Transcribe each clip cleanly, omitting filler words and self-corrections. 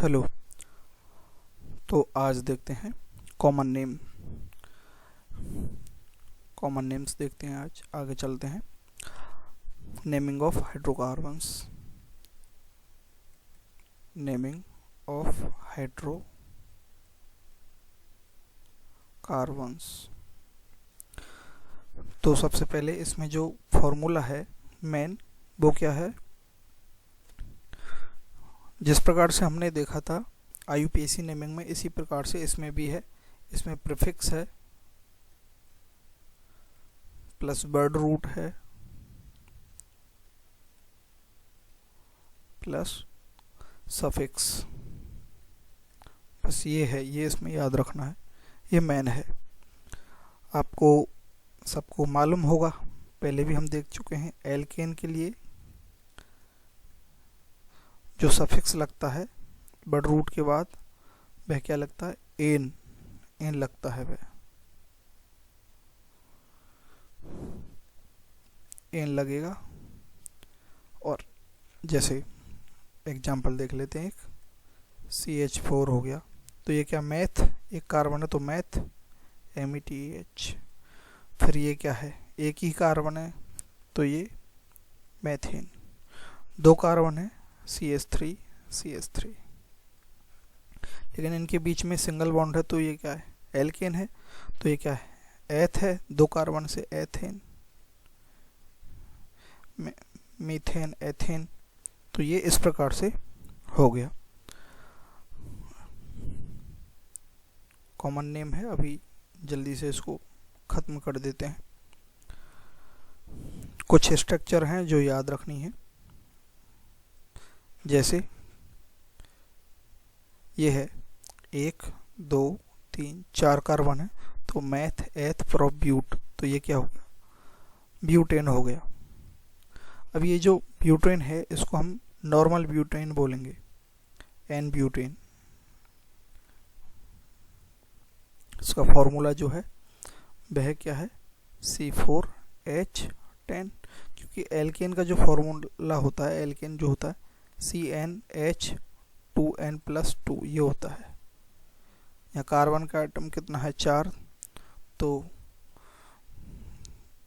Hello. तो आज देखते हैं कॉमन नेम्स देखते हैं। आज आगे चलते हैं। Naming of hydrocarbons. Naming of hydrocarbons. तो सबसे पहले इसमें जो फॉर्मूला है मेन, वो क्या है? जिस प्रकार से हमने देखा था IUPAC नेमिंग में, इसी प्रकार से इसमें भी है। इसमें प्रीफिक्स है प्लस वर्ड रूट है प्लस सफिक्स। बस ये है, ये इसमें याद रखना है, ये मेन है। आपको सबको मालूम होगा, पहले भी हम देख चुके हैं। एल्केन के लिए जो सफिक्स लगता है वर्ड रूट के बाद, वह क्या लगता है? एन लगता है। वह एन लगेगा। और जैसे एग्जाम्पल देख लेते हैं, एक CH4 हो गया, तो ये क्या? मैथ। एक कार्बन है तो मैथ, METH। फिर ये क्या है? एक ही कार्बन है तो ये मैथेन। दो कार्बन है CH3। लेकिन इनके बीच में सिंगल बॉन्ड है तो ये क्या है? एल्केन है। तो ये क्या है? एथ है। दो कार्बन से एथेन, मीथेन, एथेन। तो ये इस प्रकार से हो गया। कॉमन नेम है। अभी जल्दी से इसको खत्म कर देते हैं। कुछ स्ट्रक्चर हैं जो याद रखनी है। जैसे ये है 1 2 3 4 कार्बन है तो मैथ, एथ, प्रोप, ब्यूट। तो ये क्या हो गया? ब्यूटेन हो गया। अब ये जो ब्यूटेन है इसको हम नॉर्मल ब्यूटेन बोलेंगे, एन ब्यूटेन। इसका फॉर्मूला जो है वह क्या है? C4H10। क्योंकि एल्केन का जो फॉर्मूला होता है, एल्केन जो होता है CnH2n+2 ये होता है। यहाँ कार्बन का आइटम कितना है? 4। तो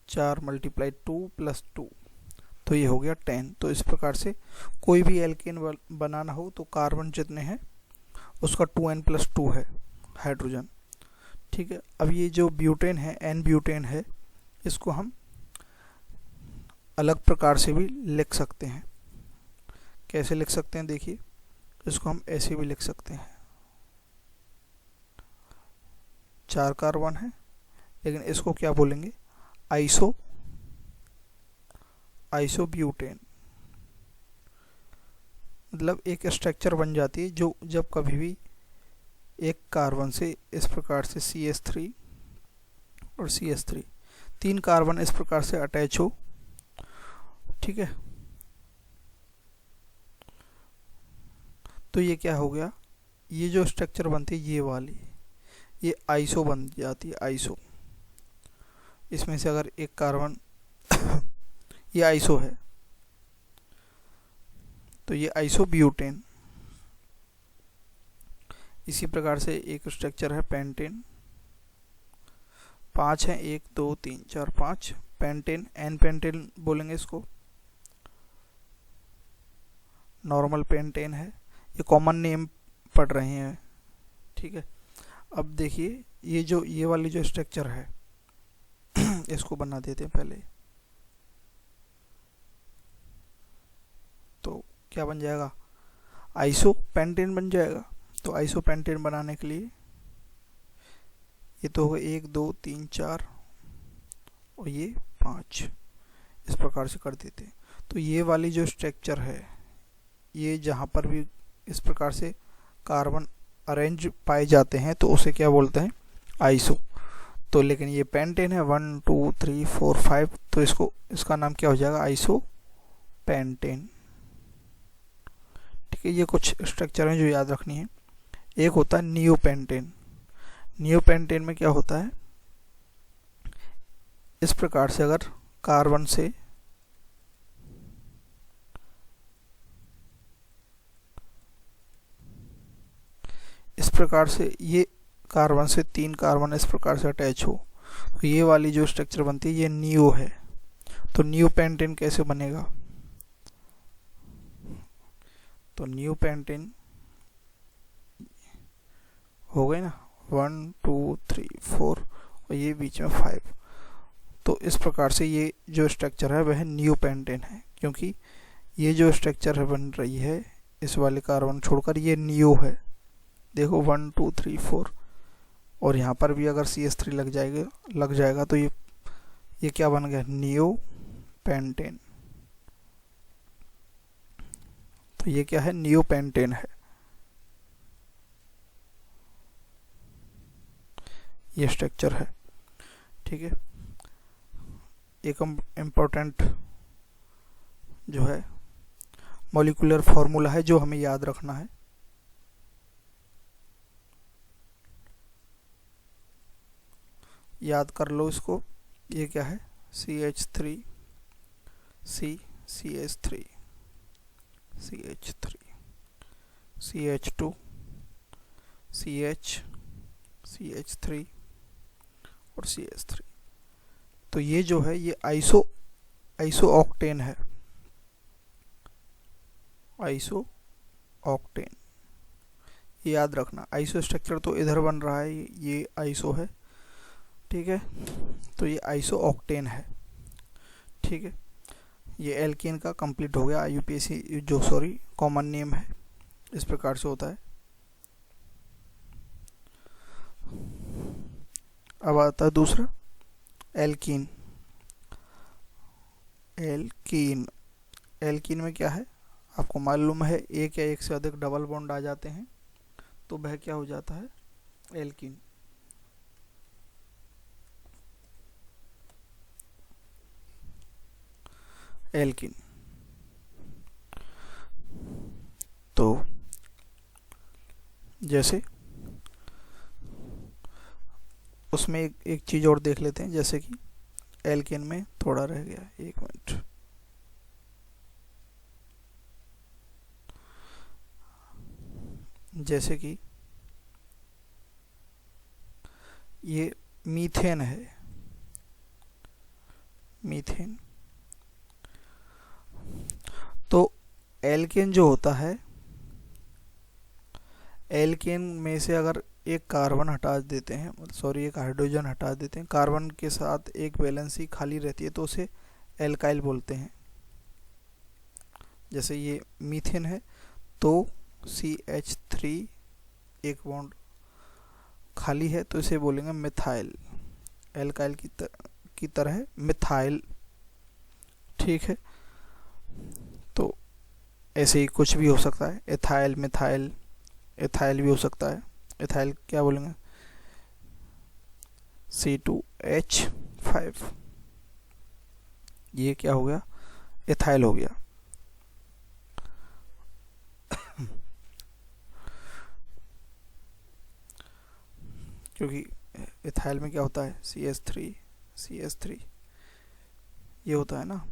4 × 2 + 2, तो ये हो गया 10। तो इस प्रकार से कोई भी एल्केन बनाना हो तो कार्बन जितने हैं उसका 2n+2 है हाइड्रोजन। ठीक है। अब ये जो ब्यूटेन है, एन ब्यूटेन है, इसको हम अलग प्रकार से भी लिख सकते हैं। कैसे लिख सकते हैं? देखिए, इसको हम ऐसे भी लिख सकते हैं। 4 कार्बन है, लेकिन इसको क्या बोलेंगे? आइसोब्यूटेन। मतलब एक स्ट्रक्चर बन जाती है जो जब कभी भी एक कार्बन से इस प्रकार से CH3 और CH3 तीन कार्बन इस प्रकार से अटैच हो। ठीक है। तो ये क्या हो गया? ये जो स्ट्रक्चर बनती है ये वाली, ये आइसो बन जाती है। आइसो, इसमें से अगर एक कार्बन ये आइसो है तो ये आइसोब्यूटेन। इसी प्रकार से एक स्ट्रक्चर है पेंटेन। 5 है, 1 2 3 4 5 पेंटेन, एन पेंटेन बोलेंगे इसको। नॉर्मल पेंटेन है। ये कॉमन नेम पढ़ रहे हैं। ठीक है। अब देखिए, ये वाली जो स्ट्रक्चर है इसको बना देते हैं पहले। तो क्या बन जाएगा? आइसोपेंटेन बन जाएगा। तो आइसोपेंटेन बनाने के लिए ये तो होगा 1 2 3 4 और ये 5, इस प्रकार से कर देते हैं। तो ये वाली जो स्ट्रक्चर है, ये जहाँ पर भी इस प्रकार से कार्बन अरेंज पाए जाते हैं तो उसे क्या बोलते हैं? आइसो। तो लेकिन ये पेंटेन है 1 2 3 4 5, तो इसका नाम क्या हो जाएगा? आइसोपेंटेन। ठीक है। ये कुछ स्ट्रक्चर हैं जो याद रखनी है। एक होता है नियोपेंटेन। नियोपेंटेन में क्या होता है? इस प्रकार से अगर कार्बन से प्रकार से ये कार्बन से 3 कार्बन इस प्रकार से अटैच हो तो ये वाली जो स्ट्रक्चर बनती है ये नियो है। तो नियो पेंटेन कैसे बनेगा? तो नियो पेंटेन हो गई ना, 1 2 3 4 और ये बीच में 5। तो इस प्रकार से ये जो स्ट्रक्चर है वह नियो पेंटेन है, क्योंकि ये जो स्ट्रक्चर है बन रही है इस वाले कार्बन छोड़कर ये नियो है। देखो 1 2 3 4 और यहाँ पर भी अगर CH3 लग जाएगा तो ये क्या बन गया? Neo pentane. तो ये क्या है? नियो पेंटेन है। ये स्ट्रक्चर है, ठीक है। एक इम्पोर्टेंट जो है मॉलिक्यूलर फॉर्मूला है जो हमें याद रखना है। याद कर लो इसको। ये क्या है? CH3 CH3 CH3 CH2 CH3 और CH3। तो ये जो है ये आइसो ऑक्टेन है। आइसो ऑक्टेन ये याद रखना। आइसो स्ट्रक्चर तो इधर बन रहा है, ये आइसो है, ठीक है। तो ये आइसो ऑक्टेन है, ठीक है। ये एल्केन का कंप्लीट हो गया। IUPAC जो कॉमन नेम है, इस प्रकार से होता है। अब आता है दूसरा एल्कीन। एल्कीन में क्या है आपको मालूम है? एक या एक से अधिक डबल बॉन्ड आ जाते हैं तो वह क्या हो जाता है? एल्कीन। एल्कीन। तो जैसे उसमें एक चीज और देख लेते हैं, जैसे कि एल्केन में थोड़ा रह गया, 1 मिनट। जैसे कि ये मीथेन है, मीथेन। तो एल्केन जो होता है, एल्केन में से अगर एक कार्बन हटा देते हैं, एक हाइड्रोजन हटा देते हैं, कार्बन के साथ एक वैलेंसी खाली रहती है तो उसे एल्काइल बोलते हैं। जैसे ये मीथेन है तो CH3 एक बॉन्ड खाली है तो इसे बोलेंगे मिथाइल। एल्काइल की तरह मिथाइल, ठीक है। तो ऐसे ही कुछ भी हो सकता है, एथाइल, मिथाइल, एथाइल भी हो सकता है। एथाइल क्या बोलेंगे? C2H5। ये क्या हो गया? एथाइल हो गया। क्योंकि एथाइल में क्या होता है? CH3 ये होता है ना।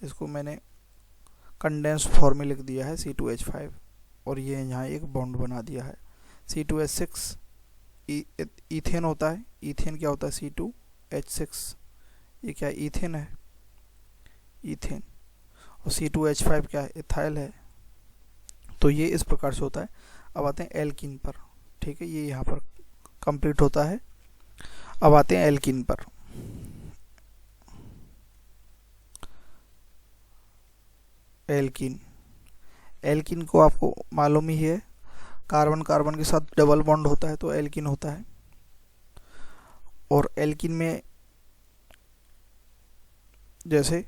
इसको मैंने कंडेंस फॉर्म में लिख दिया है C2H5 और ये यहाँ एक बॉन्ड बना दिया है C2H6। ईथेन होता है। ईथेन क्या होता है? C2H6। ये क्या है? ईथेन है, ईथेन। और C2H5 क्या है? एथाइल है। तो ये इस प्रकार से होता है। अब आते हैं एल्कीन पर, ठीक है। ये यहाँ पर कंप्लीट होता है। अब आते हैं एल्कीन पर। एल्कीन को आपको मालूम ही है, कार्बन कार्बन के साथ डबल बॉन्ड होता है तो एल्कीन होता है। और एल्कीन में जैसे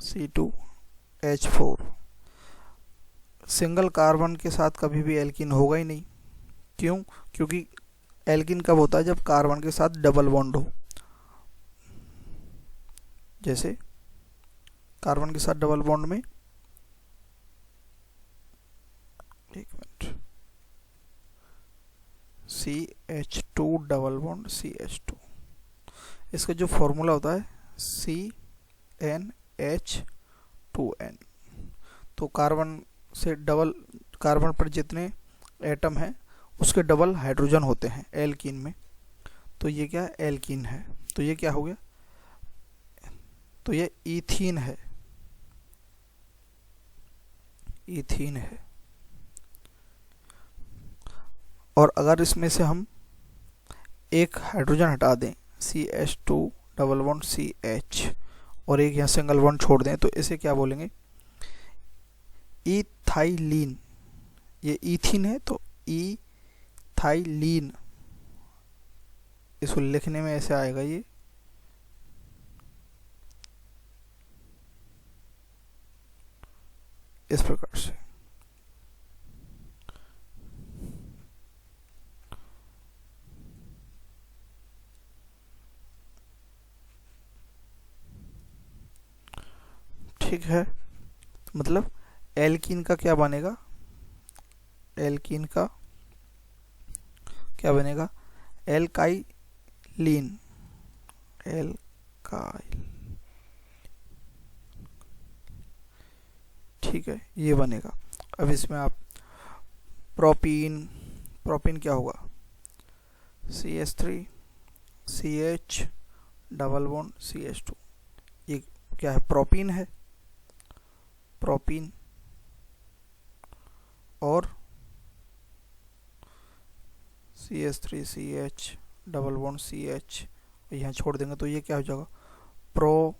C2H4, सिंगल कार्बन के साथ कभी भी एल्कीन होगा ही नहीं। क्यों? क्योंकि एल्कीन कब होता है? जब कार्बन के साथ डबल बॉन्ड हो। जैसे कार्बन के साथ डबल बॉन्ड में, एक minute, CH2 double bond CH2, इसका जो फॉर्मूला होता है CnH2n। तो कार्बन से कार्बन पर जितने एटम हैं उसके डबल हाइड्रोजन होते हैं एल्कीन में। तो ये क्या है, एल्कीन है। तो ये क्या हो गया, तो ये ईथीन है, ईथीन है। और अगर इसमें से हम एक हाइड्रोजन हटा दें, CH2 डबल बॉन्ड CH, और एक यहाँ सिंगल बॉन्ड छोड़ दें, तो इसे क्या बोलेंगे, इथाइलीन। ये ईथीन है तो इथाइलीन, इसको लिखने में ऐसे आएगा ये, इस प्रकार से। ठीक है, मतलब एल्कीन का क्या बनेगा, एल्कीन का क्या बनेगा, एल्काइलीन, एल्काइल, ठीक है, ये बनेगा। अब इसमें आप प्रोपीन, प्रोपीन क्या होगा, CH3 CH double bond CH2, ये क्या है, प्रोपीन है, प्रोपीन। और CH3 CH double bond CH यहाँ छोड़ देंगे तो ये क्या हो जाएगा, प्रोपाइलीन,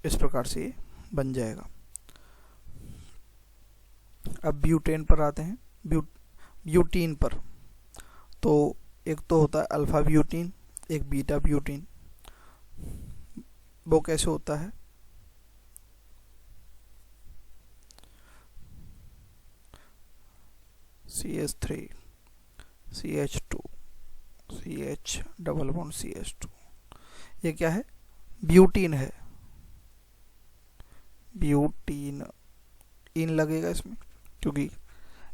इस प्रकार से ये बन जाएगा। अब ब्यूटेन पर आते हैं, ब्यूटीन पर। तो एक तो होता है अल्फा ब्यूटीन, एक बीटा ब्यूटीन। वो कैसे होता है, CH3 CH2 CH double bond CH2, ये क्या है, ब्यूटीन है, ब्यूटीन, इन लगेगा इसमें क्योंकि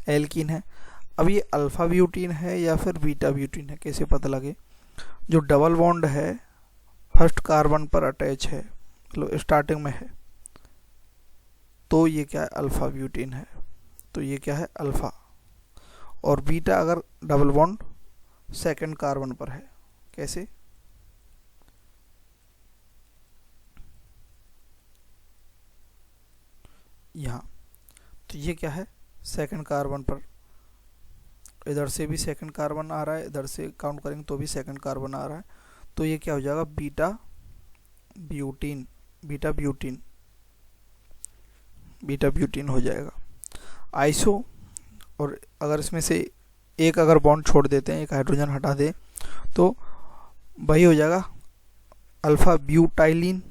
एल्कीन है। अब ये अल्फा ब्यूटीन है या फिर बीटा ब्यूटीन है, कैसे पता लगे, जो डबल बॉन्ड है फर्स्ट कार्बन पर अटैच है, मतलब स्टार्टिंग में है, तो ये क्या है, अल्फा ब्यूटीन है। तो ये क्या है, अल्फा। और बीटा अगर डबल बॉन्ड सेकंड कार्बन पर है, कैसे, यहाँ, तो ये क्या है, सेकंड कार्बन पर, इधर से भी सेकंड कार्बन आ रहा है, इधर से काउंट करेंगे तो भी सेकंड कार्बन आ रहा है, तो ये क्या हो जाएगा, beta butene, beta butene, beta butene हो जाएगा। आइसो, और अगर इसमें से एक अगर बॉन्ड छोड़ देते हैं, एक हाइड्रोजन हटा दे, तो वही हो जाएगा अल्फा ब्यूटाइलिन।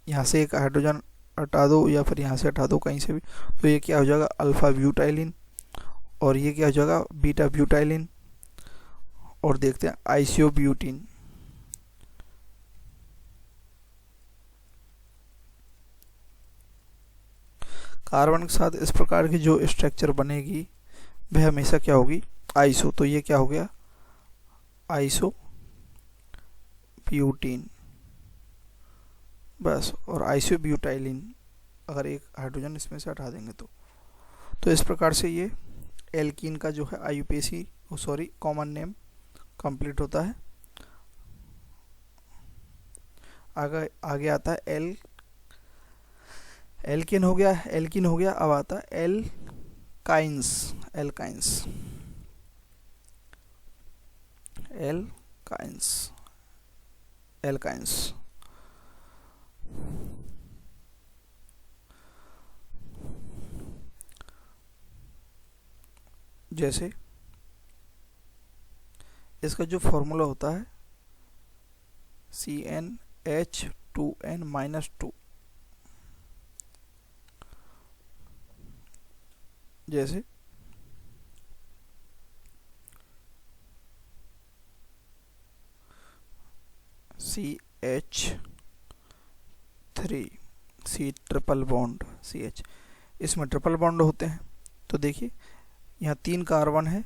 यहाँ से एक हाइड्रोजन हटा दो या फिर यहाँ से हटा दो कहीं से भी, तो ये क्या हो जाएगा, अल्फा ब्यूटाइलिन। और ये क्या हो जाएगा, बीटा ब्यूटाइलिन। और देखते हैं आइसो ब्यूटीन, कार्बन के साथ इस प्रकार की जो स्ट्रक्चर बनेगी वह हमेशा क्या होगी, आइसो। तो ये क्या हो गया, आइसो ब्यूटीन, बस। और आइसो ब्यूटाइलिन, अगर एक हाइड्रोजन इसमें से हटा देंगे तो इस प्रकार से ये एल्कीन का जो है IUPAC कॉमन नेम कंप्लीट होता है। आगे आता है एल्कीन हो गया, एल्कीन हो गया। अब आता है एल्काइंस, एल्काइंस, एल्काइंस, एल्काइंस। जैसे इसका जो फॉर्मूला होता है CnH2n-2, जैसे CH3 C triple bond CH, इसमें ट्रिपल बॉन्ड होते हैं। तो देखिए यहाँ 3 कार्बन है,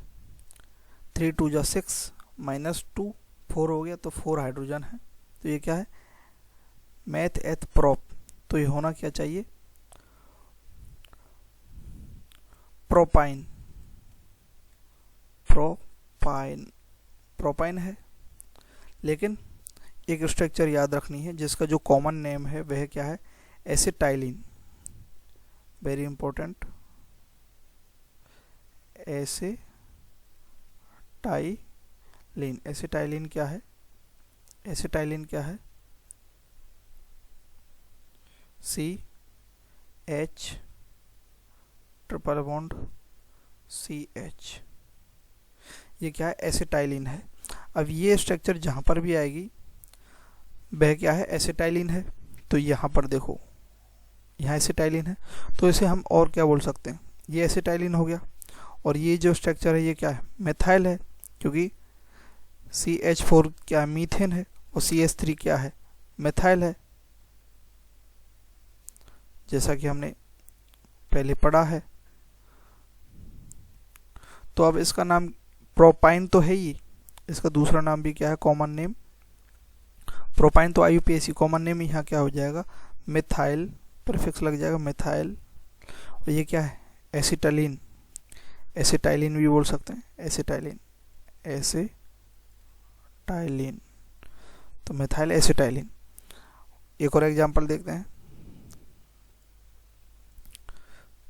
3 2 जा 6 -2 4 हो गया, तो 4 हाइड्रोजन है। तो ये क्या है, मैथ एथ प्रॉप। तो ये होना क्या चाहिए, प्रोपाइन, प्रोपाइन, प्रोपाइन है, लेकिन एक स्ट्रक्चर याद रखनी है जिसका जो कॉमन नेम है वह क्या है, acetylene, very important, acetylene. Acetylene क्या है, एसिटाइलिन क्या है, CH ट्रिपल बॉन्ड CH, ये क्या है, एसिटाइलिन है। अब ये स्ट्रक्चर जहाँ पर भी आएगी वह क्या है, एसिटाइलिन है। तो यहाँ पर देखो, यहाँ एसिटाइलिन है, तो इसे हम और क्या बोल सकते हैं, ये एसिटाइलिन हो गया। और ये जो स्ट्रक्चर है ये क्या है, मेथाइल है, क्योंकि CH4 क्या है, मीथेन है, और CH3 क्या है, मेथाइल है, जैसा कि हमने पहले पढ़ा है। तो अब इसका नाम प्रोपाइन तो है ही, इसका दूसरा नाम भी क्या है, कॉमन नेम प्रोपाइन, तो IUPAC कॉमन नेम यहाँ क्या हो जाएगा, मिथाइल, प्रीफिक्स लग जाएगा मिथाइल। और ये क्या है, एसिटाइलिन, एसिटाइलिन भी बोल सकते हैं, एसिटाइलिन, एसिटाइलिन, तो मिथाइल एसिटाइलिन। एक और एग्जांपल देखते हैं,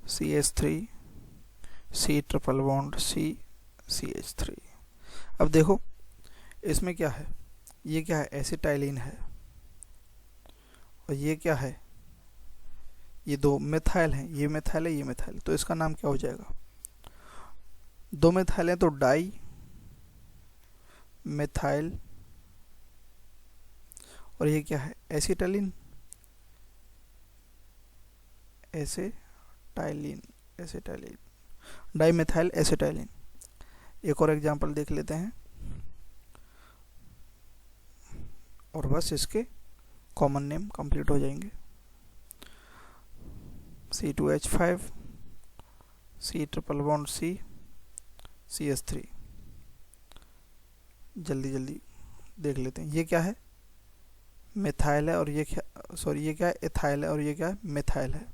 CH3 C triple bond C CH3। अब देखो इसमें क्या है, ये क्या है, एसिटाइलिन है, और ये क्या है, ये दो मिथाइल हैं, ये मिथाइल है, ये मिथाइल, तो इसका नाम क्या हो जाएगा, दो मिथाइल हैं तो डाई मिथाइल, और ये क्या है, acetylene, acetylene, acetylene, di methyl acetylene. एक और एग्जांपल देख लेते हैं, और बस इसके कॉमन नेम कंप्लीट हो जाएंगे, C2H5 C triple bond C CH3। जल्दी जल्दी देख लेते हैं, ये क्या है, मिथाइल है, और ये क्या, सॉरी ये क्या है, इथाइल है, और ये क्या है, मिथाइल है,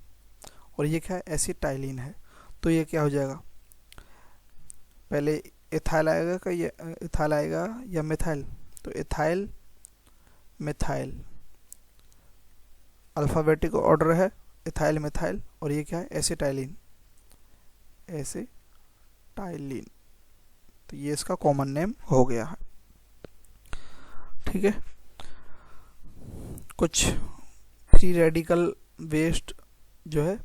और ये क्या है, एसिटाइलिन है। तो ये क्या हो जाएगा, पहले इथाइल आएगा का, ये इथाइल आएगा या मिथाइल, तो इथाइल मिथाइल, अल्फ़ाबेटिक ऑर्डर है, इथाइल मिथाइल, और ये क्या है, एसिटाइलिन, एसिटाइलिन, तो ये इसका कॉमन नेम हो गया है। ठीक है, कुछ फ्री रेडिकल वेस्ट जो है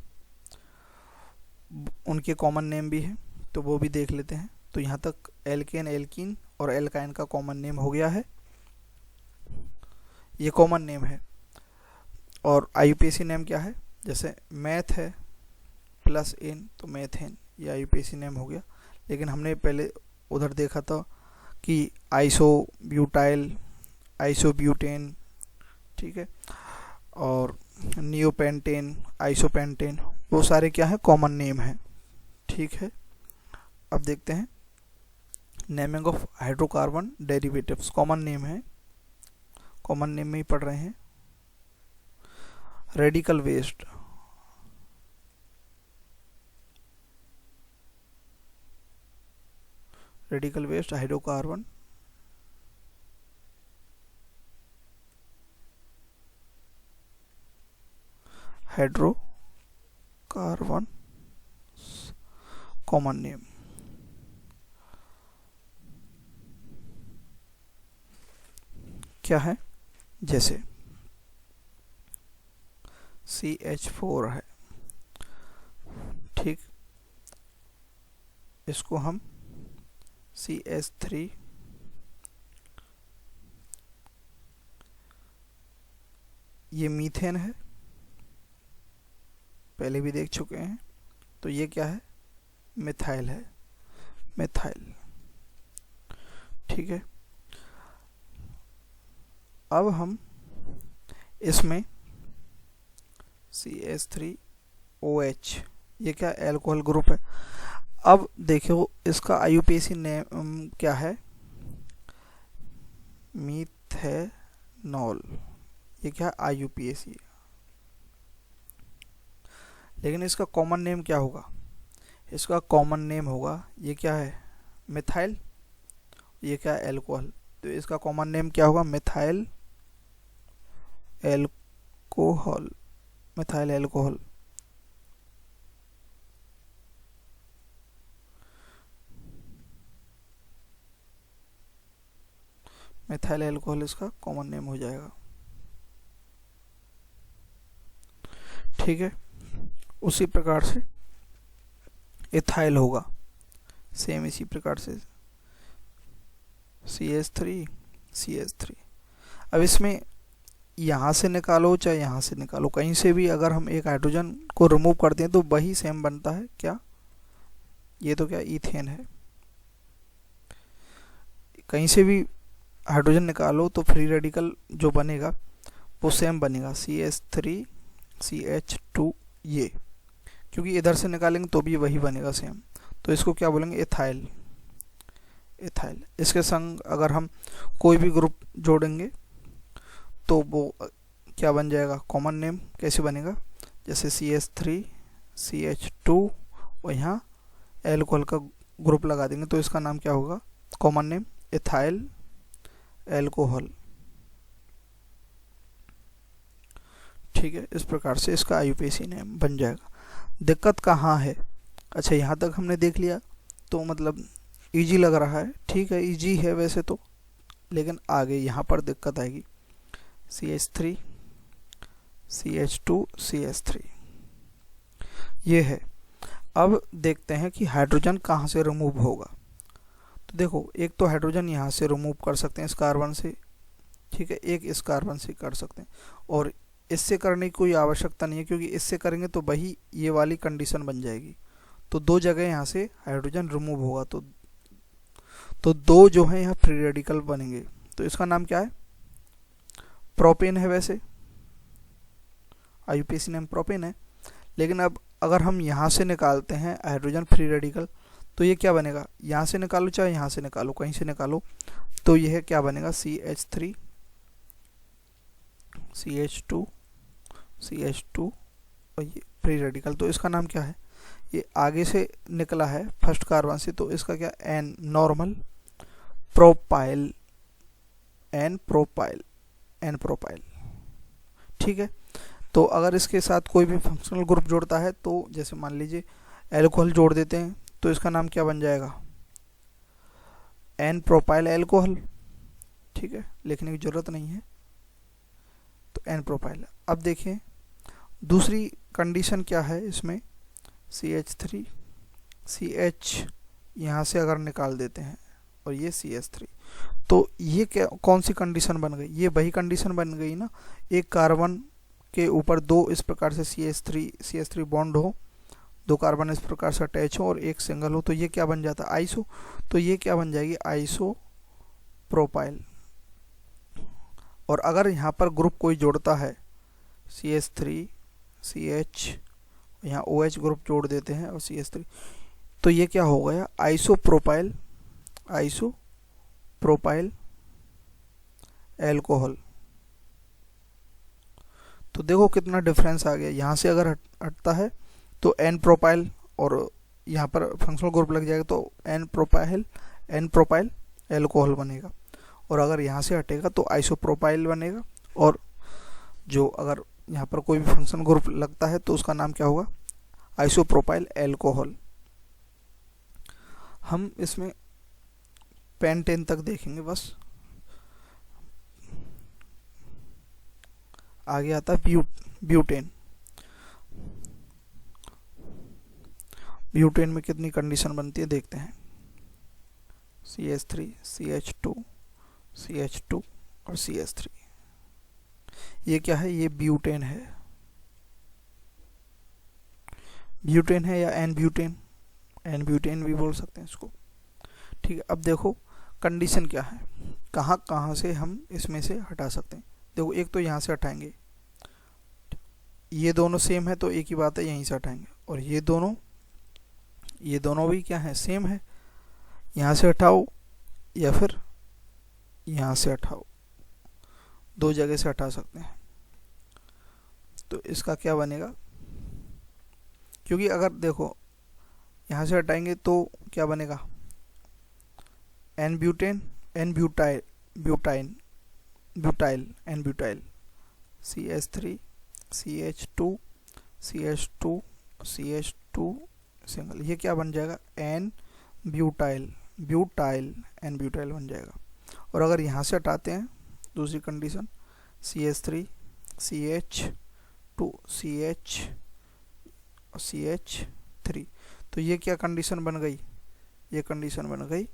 उनके कॉमन नेम भी हैं, तो वो भी देख लेते हैं। तो यहाँ तक एल्केन, एल्कीन और एल्काइन का कॉमन नेम हो गया है, ये कॉमन नेम है। और IUPAC नेम क्या है, जैसे मैथ है प्लस एन, तो मैथेन, ये IUPAC नेम हो गया। लेकिन हमने पहले उधर देखा था कि आइसोब्यूटाइल, आइसोब्यूटेन, ठीक है, और नियोपेंटेन, आइसोपेंटेन, वो सारे क्या है, कॉमन नेम है। ठीक है, अब देखते हैं naming of hydrocarbon derivatives, common name है, कॉमन नेम में ही पढ़ रहे हैं। Radical rest, radical rest hydrocarbon, hydrocarbon common name. क्या है, जैसे CH4 है, ठीक, इसको हम CH3, ये मीथेन है, पहले भी देख चुके हैं, तो ये क्या है, मिथाइल है, मिथाइल। ठीक है, अब हम इसमें CH3OH, ये क्या एल्कोहल ग्रुप है। अब देखो इसका IUPAC नेम क्या है, मीथेनॉल, ये क्या IUPAC, लेकिन इसका कॉमन नेम क्या होगा, इसका कॉमन नेम होगा, ये क्या है मिथाइल, ये क्या है एल्कोहल, तो इसका कॉमन नेम क्या होगा methyl alcohol, methyl alcohol. Methyl alcohol इसका कॉमन नेम हो जाएगा। ठीक है, उसी प्रकार से इथाइल होगा, सेम इसी प्रकार से CH3 CH3। अब इसमें यहाँ से निकालो चाहे यहाँ से निकालो, कहीं से भी अगर हम एक हाइड्रोजन को रिमूव करते हैं तो वही सेम बनता है। क्या ये तो क्या इथेन है, कहीं से भी हाइड्रोजन निकालो तो फ्री रेडिकल जो बनेगा वो सेम बनेगा, CH3 CH2 ये, क्योंकि इधर से निकालेंगे तो भी वही बनेगा सेम। तो इसको क्या बोलेंगे इथाइल, इथाइल। इसके संग अगर हम कोई भी ग्रुप जोड़ेंगे तो वो क्या बन जाएगा, कॉमन नेम कैसे बनेगा, जैसे CH3 CH2 और यहाँ एल्कोहल का ग्रुप लगा देंगे तो इसका नाम क्या होगा, कॉमन नेम इथाइल एल्कोहल। ठीक है, इस प्रकार से इसका IUPAC नेम बन जाएगा। दिक्कत कहाँ है, अच्छा यहाँ तक हमने देख लिया तो मतलब इजी लग रहा है, ठीक है इजी है वैसे तो, लेकिन आगे यहाँ पर दिक्कत आएगी। CH3 CH2 CH3 ये है। अब देखते हैं कि हाइड्रोजन कहाँ से रिमूव होगा। तो देखो, एक तो हाइड्रोजन यहाँ से रिमूव कर सकते हैं इस कार्बन से, ठीक है, एक इस कार्बन से कर सकते हैं, और इससे करने की कोई आवश्यकता नहीं है क्योंकि इससे करेंगे तो वही ये वाली कंडीशन बन जाएगी। तो दो जगह यहाँ से हाइड्रोजन रिमूव होगा, तो दो जो है यहाँ फ्री रेडिकल बनेंगे। तो इसका नाम क्या है, प्रोपेन है, वैसे IUPAC नेम प्रोपेन है। लेकिन अब अगर हम यहाँ से निकालते हैं हाइड्रोजन फ्री रेडिकल तो ये क्या बनेगा, यहाँ से निकालो चाहे यहाँ से निकालो, कहीं से निकालो, तो यह क्या बनेगा CH3 CH2 CH2 और ये फ्री रेडिकल। तो इसका नाम क्या है, ये आगे से निकला है फर्स्ट कार्बन से, तो इसका क्या N normal propyl, N propyl, N propyl. ठीक है, तो अगर इसके साथ कोई भी फंक्शनल ग्रुप जोड़ता है तो जैसे मान लीजिए एल्कोहल जोड़ देते हैं तो इसका नाम क्या बन जाएगा, N प्रोपाइल एल्कोहल। ठीक है, लिखने की जरूरत नहीं है, तो N प्रोपाइल। अब देखिए दूसरी कंडीशन क्या है इसमें, CH3 CH यहाँ से अगर निकाल देते हैं और ये CH3, तो ये क्या कौन सी कंडीशन बन गई, ये वही कंडीशन बन गई ना, एक कार्बन के ऊपर दो इस प्रकार से CH3 बॉन्ड हो, दो कार्बन इस प्रकार से अटैच हो और एक सिंगल हो, तो ये क्या बन जाता है आइसो। तो ये क्या बन जाएगी आइसो प्रोपाइल। और अगर यहाँ पर ग्रुप कोई जोड़ता है CH3 CH, यहाँ OH ग्रुप जोड़ देते हैं और CH3, तो ये क्या हो गया iso propyl, iso propyl alcohol. तो देखो कितना डिफरेंस आ गया, यहाँ से अगर हटता है तो N प्रोपाइल और यहाँ पर फंक्शनल ग्रुप लग जाएगा तो N प्रोपाइल एल्कोहल बनेगा, और अगर यहाँ से हटेगा तो आइसोप्रोपाइल बनेगा, और जो अगर यहाँ पर कोई भी फंक्शन ग्रुप लगता है तो उसका नाम क्या होगा आइसोप्रोपाइल एल्कोहल। हम इसमें पेंटेन तक देखेंगे बस, आगे आता है ब्यूटेन। ब्यूटेन में कितनी कंडीशन बनती है देखते हैं, CH3 CH2 CH2 और CH3। ये क्या है, ये ब्यूटेन है, ब्यूटेन है या एन ब्यूटेन भी बोल सकते हैं इसको। ठीक है, अब देखो कंडीशन क्या है, कहाँ कहाँ से हम इसमें से हटा सकते हैं। देखो एक तो यहाँ से हटाएंगे, ये दोनों सेम है तो एक ही बात है यहीं से हटाएंगे, और ये दोनों भी क्या है सेम है, यहाँ से हटाओ या फिर यहाँ से हटाओ, दो जगह से हटा सकते हैं। तो इसका क्या बनेगा, क्योंकि अगर देखो यहाँ से हटाएंगे तो क्या बनेगा, n butane, n butyl, butyne, butyl, n butyl, CH3 CH2 CH2 CH2 single, ये क्या बन जाएगा, n butyl, butyl, n butyl बन जाएगा। और अगर यहाँ से हटाते हैं दूसरी कंडीशन, CH3 CH2 CH और CH3, तो ये क्या कंडीशन बन गई, ये कंडीशन बन गई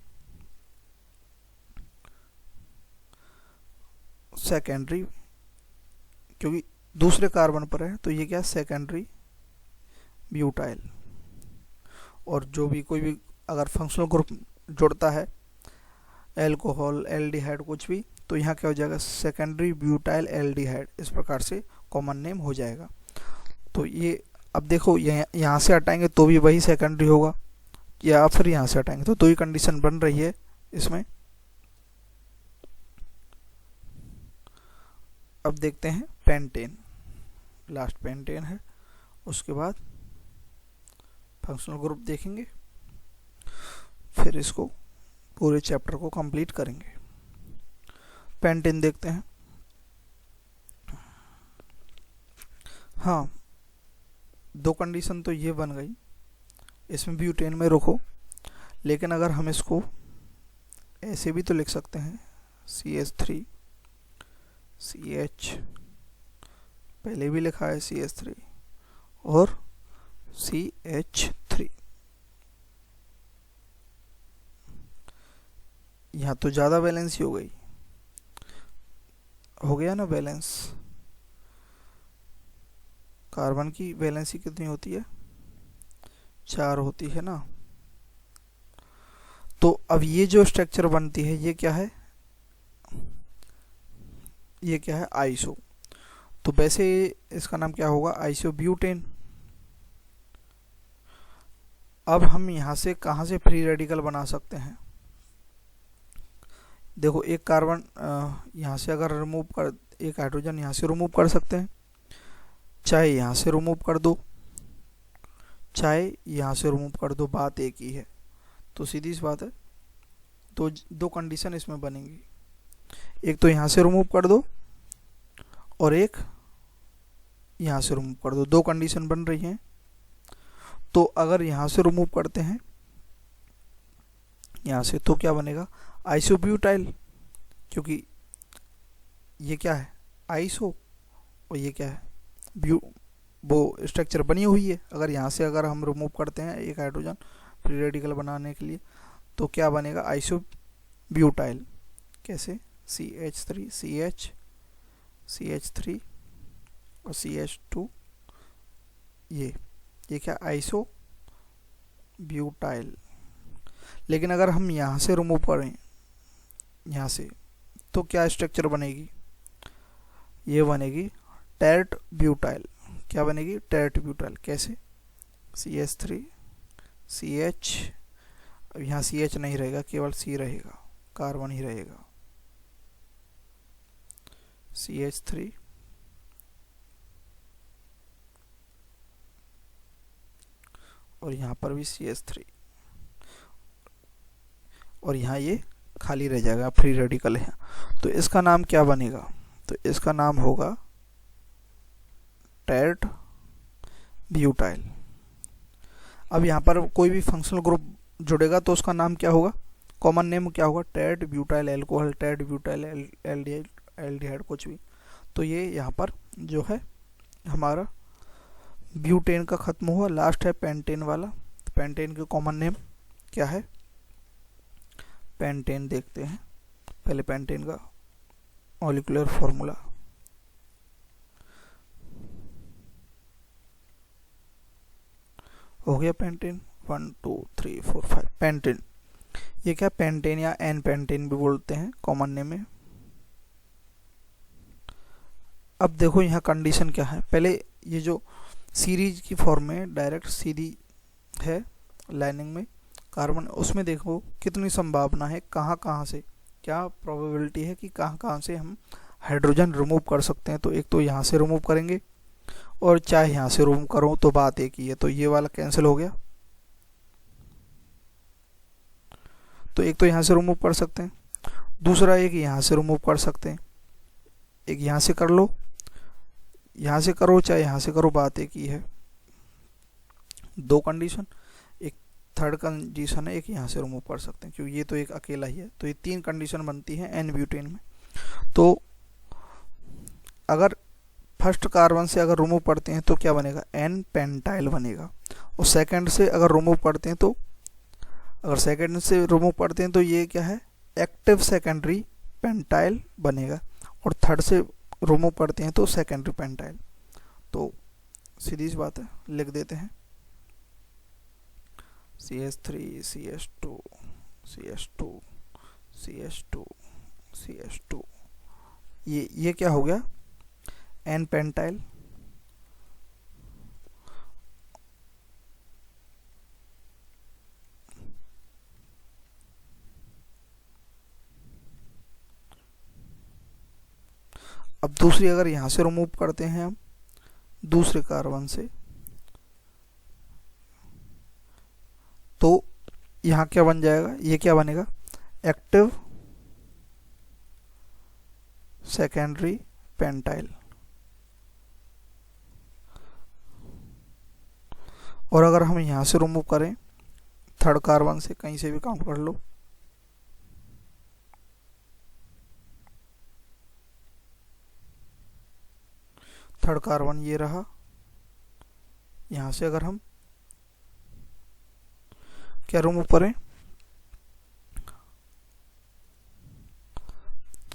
सेकेंडरी, क्योंकि दूसरे कार्बन पर है तो ये क्या, सेकेंडरी ब्यूटाइल। और जो भी कोई भी अगर फंक्शनल ग्रुप जुड़ता है, एल्कोहल, एल्डिहाइड, कुछ भी, तो यहाँ क्या हो जाएगा, सेकेंडरी ब्यूटाइल एल्डिहाइड, इस प्रकार से कॉमन नेम हो जाएगा। तो ये अब देखो यहाँ से हटाएंगे तो भी वही सेकेंडरी होगा, या फिर यहाँ से हटाएंगे तो दो ही कंडीशन बन रही है इसमें। अब देखते हैं पेंटेन, लास्ट पेंटेन है, उसके बाद फंक्शनल ग्रुप देखेंगे, फिर इसको पूरे चैप्टर को कंप्लीट करेंगे। पेंटेन देखते हैं। हाँ, दो कंडीशन तो ये बन गई, इसमें ब्यूटेन में रुको, लेकिन अगर हम इसको ऐसे भी तो लिख सकते हैं, CH3 CH, पहले भी लिखा है CH3 और CH3, यहाँ तो ज़्यादा वैलेंसी हो गई, हो गया ना बैलेंस। कार्बन की वैलेंसी कितनी होती है, 4 होती है ना। तो अब ये जो स्ट्रक्चर बनती है ये क्या है, ये क्या है, आइसो। तो वैसे इसका नाम क्या होगा, आइसोब्यूटेन। अब हम यहाँ से कहाँ से फ्री रेडिकल बना सकते हैं, देखो एक कार्बन यहाँ से अगर रिमूव कर, एक हाइड्रोजन यहाँ से रिमूव कर सकते हैं, चाहे यहाँ से रिमूव कर दो, चाहे यहाँ से रिमूव कर दो, बात एक ही है। तो सीधी सी बात है, दो कंडीशन इसमें बनेंगी, एक तो यहाँ से रिमूव कर दो और एक यहाँ से रिमूव कर दो, दो कंडीशन बन रही हैं। तो अगर यहाँ से रिमूव करते हैं यहाँ से, तो क्या बनेगा, आइसोब्यूटाइल, क्योंकि ये क्या है, आइसो, और ये क्या है, ब्यू, वो स्ट्रक्चर बनी हुई है। अगर यहाँ से अगर हम रिमूव करते हैं एक हाइड्रोजन फ्री रेडिकल बनाने के लिए, तो क्या बनेगा, आइसोब्यूटाइल। कैसे, CH3 CH CH3 और CH2, ये क्या, आइसो ब्यूटाइल। लेकिन अगर हम यहाँ से रिमूव करें, यहाँ से, तो क्या स्ट्रक्चर बनेगी, ये बनेगी टेर्ट ब्यूटाइल। क्या बनेगी, टेर्ट ब्यूटाइल। कैसे, CH3 CH, अब यहाँ CH नहीं रहेगा, केवल C रहेगा, कार्बन ही रहेगा, CH3 और यहाँ पर भी CH3, और यहाँ ये खाली रह जाएगा, फ्री रेडिकल है। तो इसका नाम क्या बनेगा, तो इसका नाम होगा टेर्ट ब्यूटाइल। अब यहाँ पर कोई भी फंक्शनल ग्रुप जुड़ेगा तो उसका नाम क्या होगा, कॉमन नेम क्या होगा, टेर्ट ब्यूटाइल एल्कोहल, टेर्ट ब्यूटाइल एल्डिहाइड, कुछ भी। तो ये यहाँ पर जो है हमारा ब्यूटेन का खत्म हुआ, लास्ट है पेंटेन वाला। पेंटेन के कॉमन नेम क्या है, पेंटेन देखते हैं पहले, पेंटेन का मॉलिक्यूलर फॉर्मूला, हो गया पेंटेन, 1 2 3 4 5 पेंटेन। ये क्या, पेंटेन या एन पेंटेन भी बोलते हैं कॉमन नेम में। अब देखो यहाँ कंडीशन क्या है, पहले ये जो सीरीज की फॉर्म में डायरेक्ट सीधी है लाइनिंग में कार्बन, उसमें देखो कितनी संभावना है, कहाँ कहाँ से, क्या प्रोबेबिलिटी है कि कहाँ कहाँ से हम हाइड्रोजन रिमूव कर सकते हैं। तो एक तो यहाँ से रिमूव करेंगे, और चाहे यहाँ से रिमूव करो तो बात एक ही है। तो ये वाला कैंसिल हो गया, तो एक तो यहाँ से रिमूव कर सकते हैं, दूसरा एक यहाँ से रिमूव कर सकते हैं। एक यहाँ से कर लो, यहाँ से करो चाहे यहाँ से करो, बात एक ही है। दो कंडीशन, एक थर्ड कंडीशन है, एक यहाँ से रिमूव कर सकते हैं क्योंकि ये तो एक अकेला ही है। तो ये तीन कंडीशन बनती है एन ब्यूटेन में। तो अगर फर्स्ट कार्बन से अगर रिमूव करते हैं तो क्या बनेगा, एन पेंटाइल बनेगा। और सेकंड से अगर रिमूव करते हैं तो, अगर सेकंड से रिमूव करते हैं तो ये क्या है, एक्टिव सेकेंडरी पेंटाइल बनेगा। और थर्ड से रिमूव करते हैं तो सेकेंडरी पेंटाइल। तो सीधी सी बात है, लिख देते हैं CH3 CH2 CH2 CH2 CH2, ये क्या हो गया, एन पेंटाइल। अब दूसरी अगर यहाँ से रिमूव करते हैं हम दूसरे कार्बन से, तो यहाँ क्या बन जाएगा, ये क्या बनेगा, एक्टिव सेकेंडरी पेंटाइल। और अगर हम यहाँ से रिमूव करें थर्ड कार्बन से, कहीं से भी काउंट कर लो, थर्ड कार्बन ये रहा, यहाँ से अगर हम क्या रिमूव करें,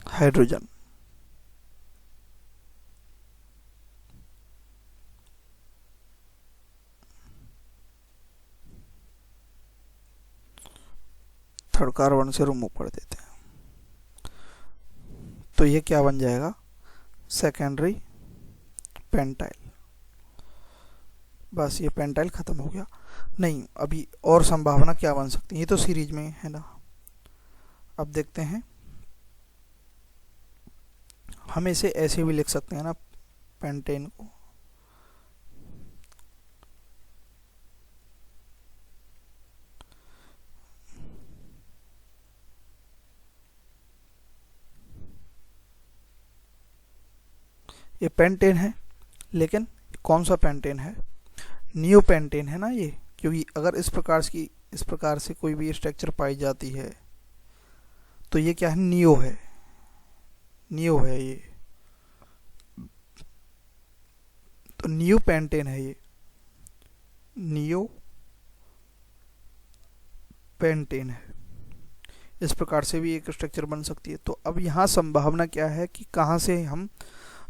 हाइड्रोजन। थर्ड कार्बन से रिमूव कर देते हैं तो ये क्या बन जाएगा, सेकेंडरी पेंटाइल। बस ये पेंटाइल खत्म हो गया। नहीं, अभी और संभावना क्या बन सकती है, ये तो सीरीज में है ना। अब देखते हैं, हम इसे ऐसे भी लिख सकते हैं ना, पेंटेन को ये पेंटेन है, लेकिन कौन सा पेंटेन है, नियो पेंटेन है ना ये। क्योंकि अगर इस प्रकार से कोई भी स्ट्रक्चर पाई जाती है तो ये क्या है, नियो है, नियो है ये। तो नियो पेंटेन है ये, नियो पेंटेन है। इस प्रकार से भी एक स्ट्रक्चर बन सकती है। तो अब यहाँ संभावना क्या है कि कहाँ से हम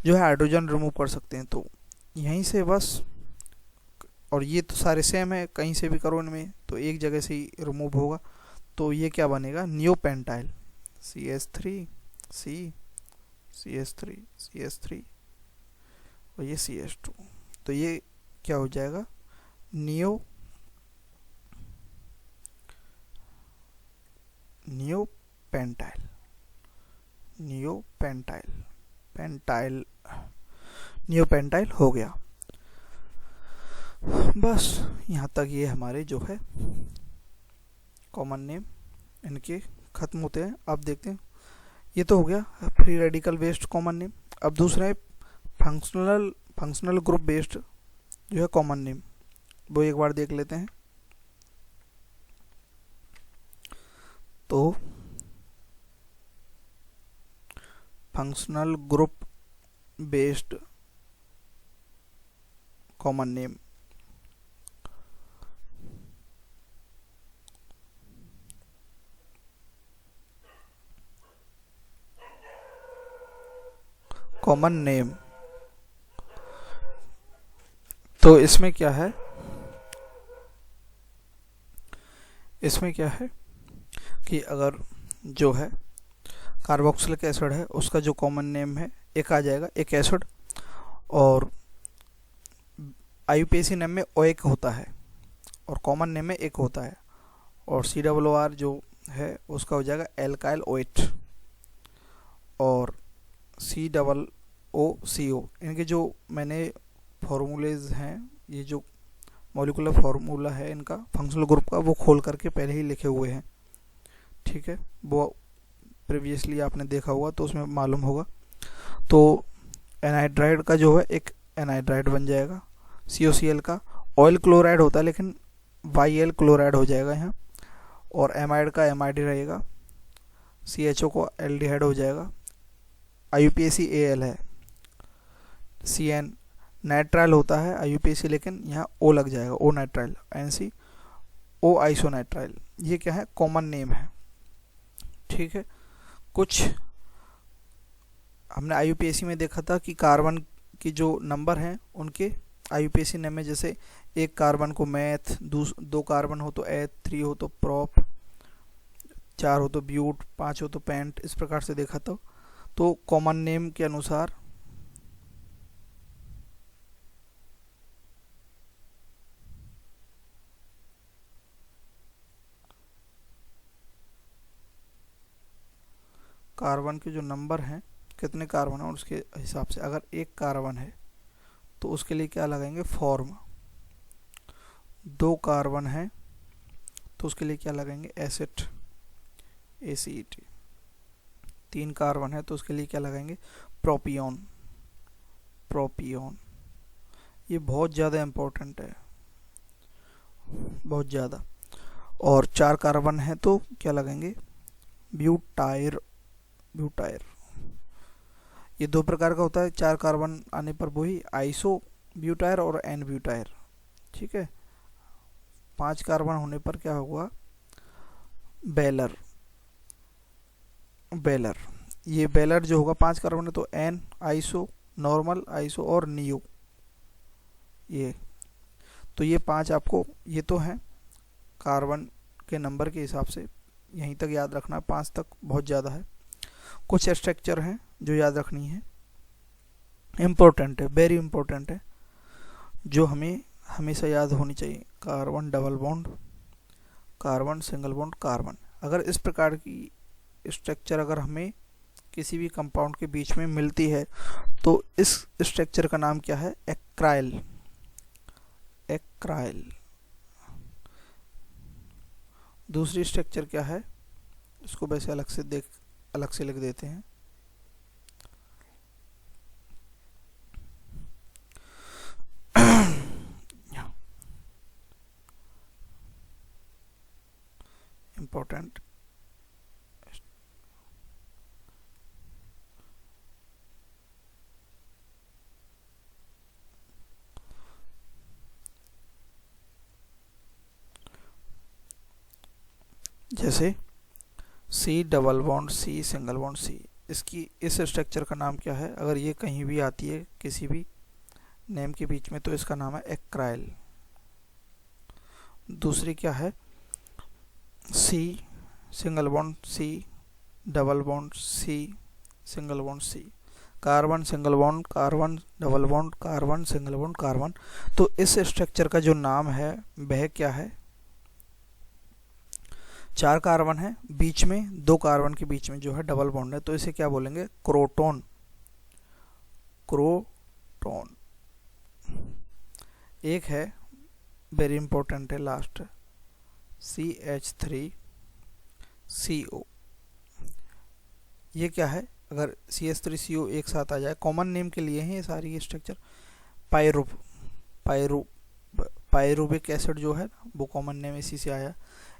जो है हाइड्रोजन रिमूव कर सकते हैं, तो यहीं से बस। और ये तो सारे सेम है, कहीं से भी करो इनमें तो एक जगह से ही रिमूव होगा। तो ये क्या बनेगा, neo pentyl, CH3 C CH3 CH3 और ये CH2। तो ये क्या हो जाएगा, neo pentyl, neo pentyl, neo pentyl हो गया। बस यहाँ तक ये हमारे जो है कॉमन नेम इनके खत्म होते हैं। अब देखते हैं, ये तो हो गया free radical based common name. अब दूसरा है फंक्शनल ग्रुप बेस्ड जो है कॉमन नेम, वो एक बार देख लेते हैं। तो functional group based common name, common name. तो इसमें क्या है, इसमें क्या है कि अगर जो है कार्बोक्सिलिक एसिड है उसका जो कॉमन नेम है एक आ जाएगा, एक एसिड। और IUPAC नेम में OH होता है और कॉमन नेम में एक होता है। और COOR जो है उसका हो जाएगा एल्काइल OH। और COOCO, इनके जो मैंने फॉर्मूलेज हैं, ये जो मॉलिक्यूलर फॉर्मूला है इनका फंक्शनल ग्रुप का, वो खोल करके पहले ही लिखे हुए हैं। ठीक है, वो प्रीवियसली आपने देखा होगा तो उसमें मालूम होगा। तो एनहाइड्राइड का जो है एक एनहाइड्राइड बन जाएगा COCl का। ऑयल क्लोराइड होता है लेकिन YL क्लोराइड हो जाएगा यहाँ, और एमाइड का एमाइड रहेगा, CHO को एल्डिहाइड हो जाएगा, IUPAC AL है, CN नाइट्राइल होता है IUPAC, लेकिन यहाँ O लग जाएगा, O नाइट्राइल, NCO आइसोनाइट्राइल। ये क्या है, कॉमन नेम है। ठीक है, कुछ हमने IUPAC में देखा था कि कार्बन की जो नंबर हैं उनके IUPAC नेम में, जैसे एक कार्बन को मैथ, दो कार्बन हो तो एथ, 3 हो तो प्रॉप, 4 हो तो ब्यूट, 5 हो तो पेंट, इस प्रकार से देखा था। तो कॉमन नेम के अनुसार कार्बन के जो नंबर हैं, कितने कार्बन है उसके हिसाब से, अगर एक कार्बन है तो उसके लिए क्या लगाएंगे, फॉर्म। 2 कार्बन है तो उसके लिए क्या लगाएंगे, एसिड, ACET। 3 कार्बन है तो उसके लिए क्या लगाएंगे, प्रोपियोन, प्रोपियोन। ये बहुत ज़्यादा इम्पोर्टेंट है, बहुत ज़्यादा। और 4 कार्बन है तो क्या लगाएंगे, ब्यूटाइर, ब्यूटाइर। ये 2 प्रकार का होता है 4 कार्बन आने पर, वही आइसो ब्यूटाइर और एन ब्यूटाइर। ठीक है, 5 कार्बन होने पर क्या होगा, बेलर, बेलर। ये बेलर जो होगा 5 कार्बन है तो एन, आइसो, नॉर्मल, आइसो और नियो। ये तो ये 5 आपको, ये तो है कार्बन के नंबर के हिसाब से, यहीं तक याद रखना, 5 तक बहुत ज़्यादा है। कुछ स्ट्रक्चर हैं जो याद रखनी है, इम्पोर्टेंट है, वेरी इम्पोर्टेंट है, जो हमें हमेशा याद होनी चाहिए। Carbon double bond, carbon single bond, carbon. अगर इस प्रकार की स्ट्रक्चर अगर हमें किसी भी कंपाउंड के बीच में मिलती है तो इस स्ट्रक्चर का नाम क्या है, एक्राइल, एक्राइल। दूसरी स्ट्रक्चर क्या है, इसको वैसे अलग से लिख देते हैं, इम्पोर्टेंट। जैसे C double bond C, single bond C, इसकी इस स्ट्रक्चर का नाम क्या है, अगर ये कहीं भी आती है किसी भी नेम के बीच में तो इसका नाम है एक्राइल। दूसरी क्या है, C single bond C, double bond C, single bond C, carbon single bond, carbon double bond, carbon single bond, carbon. तो इस स्ट्रक्चर का जो नाम है वह क्या है, 4 कार्बन है, बीच में 2 कार्बन के बीच में जो है डबल बॉन्ड है, तो इसे क्या बोलेंगे, क्रोटोन, क्रोटोन। एक है वेरी इंपॉर्टेंट है लास्ट, CH3CO। ये क्या है, अगर CH3CO एक साथ आ जाए, कॉमन नेम के लिए है ये सारी स्ट्रक्चर। पायरुविक एसिड जो है वो कॉमन नेम इसी से आया।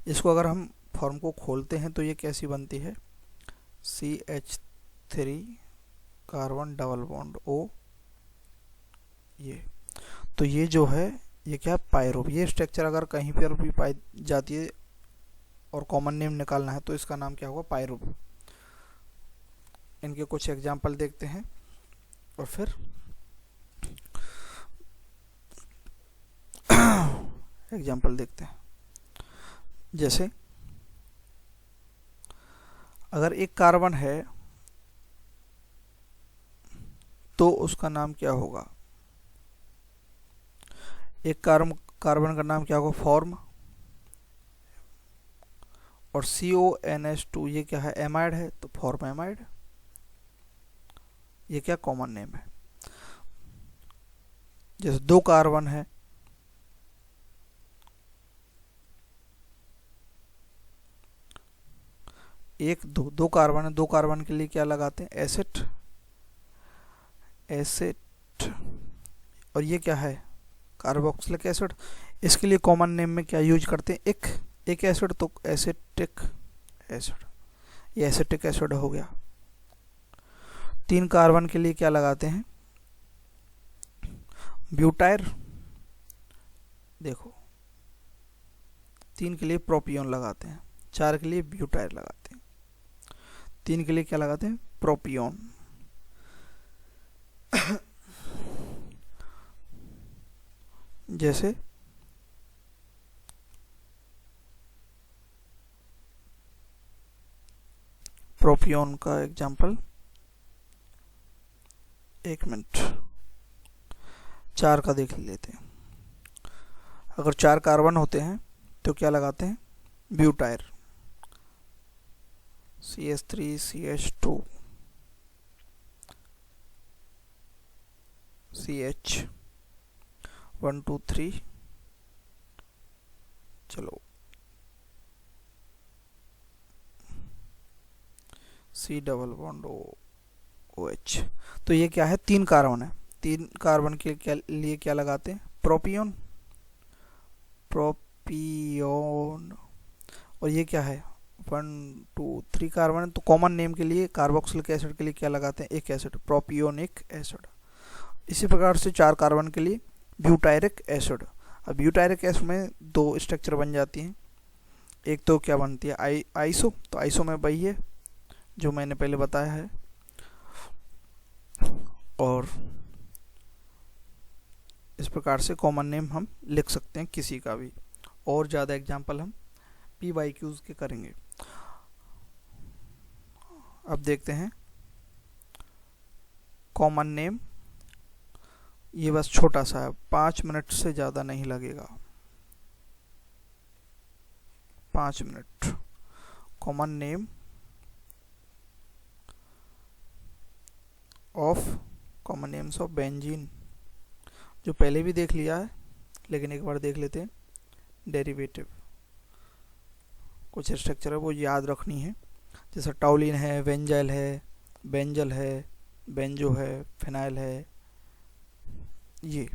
इसको अगर हम फॉर्म को खोलते हैं तो ये कैसी बनती है, CH3 carbon double bond O। ये तो ये जो है ये क्या, पायरूप। ये स्ट्रक्चर अगर कहीं पर भी पाई जाती है और कॉमन नेम निकालना है तो इसका नाम क्या होगा, पायरूप। इनके कुछ एग्जाम्पल देखते हैं और फिर एग्जाम्पल देखते हैं। जैसे अगर एक कार्बन है तो उसका नाम क्या होगा, एक कार्बन का नाम क्या होगा, फॉर्म। और CONH2 ये क्या है, एमाइड है तो फॉर्म एमाइड। ये क्या, कॉमन नेम है। जैसे 2 कार्बन है एक दो, दो कार्बन है, दो कार्बन के लिए क्या लगाते हैं, एसेट, एसेट। और ये क्या है, कार्बोक्सिलिक एसिड। इसके लिए कॉमन नेम में क्या यूज करते हैं, एक एसिड, तो एसिटिक एसिड, ये एसिटिक एसिड हो गया। तीन कार्बन के लिए क्या लगाते हैं, ब्यूटाइर। देखो, तीन के लिए प्रोपियोन लगाते हैं, चार के लिए ब्यूटाइर लगाते हैं, तीन के लिए क्या लगाते हैं, प्रोपियोन। जैसे प्रोपियोन का एग्जांपल, एक मिनट, चार का देख लेते हैं। अगर चार कार्बन होते हैं तो क्या लगाते हैं, ब्यूटाइर, CH3 CH2 CH 1 2 3, चलो C डबल बॉन्ड OH। तो ये क्या है, तीन कार्बन है, तीन कार्बन के लिए क्या लगाते हैं, प्रोपियोन, प्रोपियोन। और ये क्या है, 1 2 3 कार्बन, तो कॉमन नेम के लिए कार्बोक्सिलिक एसिड के लिए क्या लगाते हैं, एक एसिड, प्रोपियोनिक एसिड। इसी प्रकार से चार कार्बन के लिए ब्यूटायरिक एसिड। अब ब्यूटायरिक एसिड में दो स्ट्रक्चर बन जाती हैं, एक तो क्या बनती है, आइसो, तो आइसो में वही है जो मैंने पहले बताया है। और इस प्रकार से कॉमन नेम हम लिख सकते हैं किसी का भी, और ज़्यादा एग्जांपल हम PYQs के करेंगे। अब देखते हैं कॉमन नेम, ये बस छोटा सा है, 5 मिनट से ज़्यादा नहीं लगेगा, 5 minute. Common name of, common names of benzene, जो पहले भी देख लिया है लेकिन एक बार देख लेते हैं। डेरिवेटिव, कुछ स्ट्रक्चर है वो याद रखनी है, जैसे टॉलिन है, वेंजाइल है, बेंजल है, बेंजो है, फिनाइल है, ये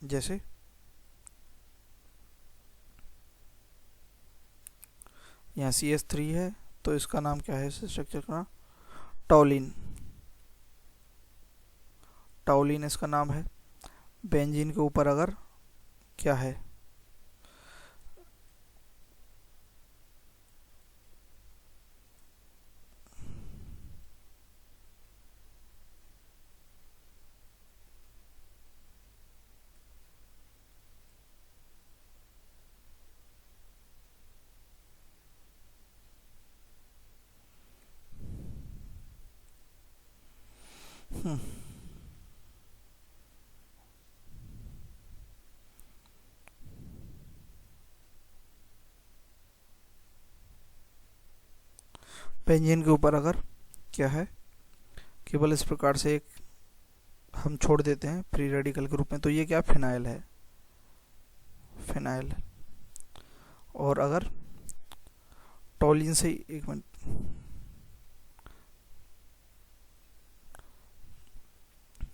जैसे यहाँ CH3 है तो इसका नाम क्या है, स्ट्रक्चर का टॉलिन, टॉलिन इसका नाम है। बेंजीन के ऊपर अगर क्या है, बेंजीन के ऊपर अगर क्या है, केवल इस प्रकार से एक हम छोड़ देते हैं फ्री रेडिकल के रूप में, तो ये क्या, फिनाइल है, फिनाइल। और अगर टॉलिन से, एक मिनट,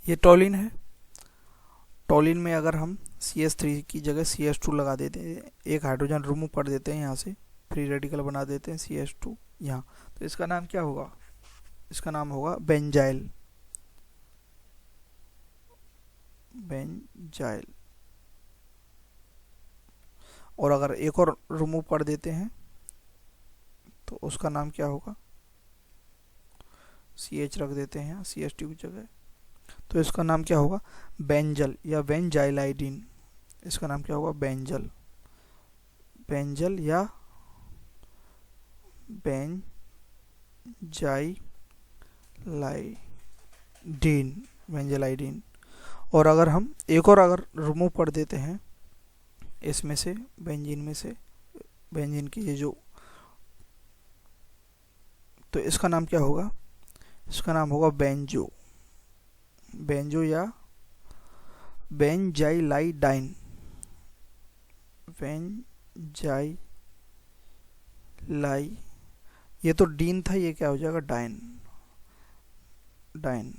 ये टॉलिन है, टॉलिन में अगर हम CH3 की जगह CH2 लगा देते हैं, एक हाइड्रोजन रिमूव कर देते हैं यहाँ से, फ्री रेडिकल बना देते हैं CH2 यहाँ, तो इसका नाम क्या होगा, इसका नाम होगा बेंजाइल, बेंजाइल। और अगर एक और रिमूव कर देते हैं तो उसका नाम क्या होगा, CH रख देते हैं यहाँ CH2 की जगह, तो इसका नाम क्या होगा, बेंजल या बेंजाइलाइडिन। इसका नाम क्या होगा, बेंजल, बेंजल या बेंजाइलाइडिन, बेंजाइलाइडिन। और अगर हम एक और अगर रिमूव कर देते हैं इसमें से, बेंजीन में से, बेंजीन की ये जो, तो इसका नाम क्या होगा, इसका नाम होगा बेंजो, बेंजो या बेंजाइलाइडाइन, बेंजाइलाइडाइन ये तो डीन था, ये क्या हो जाएगा डाइन, डाइन।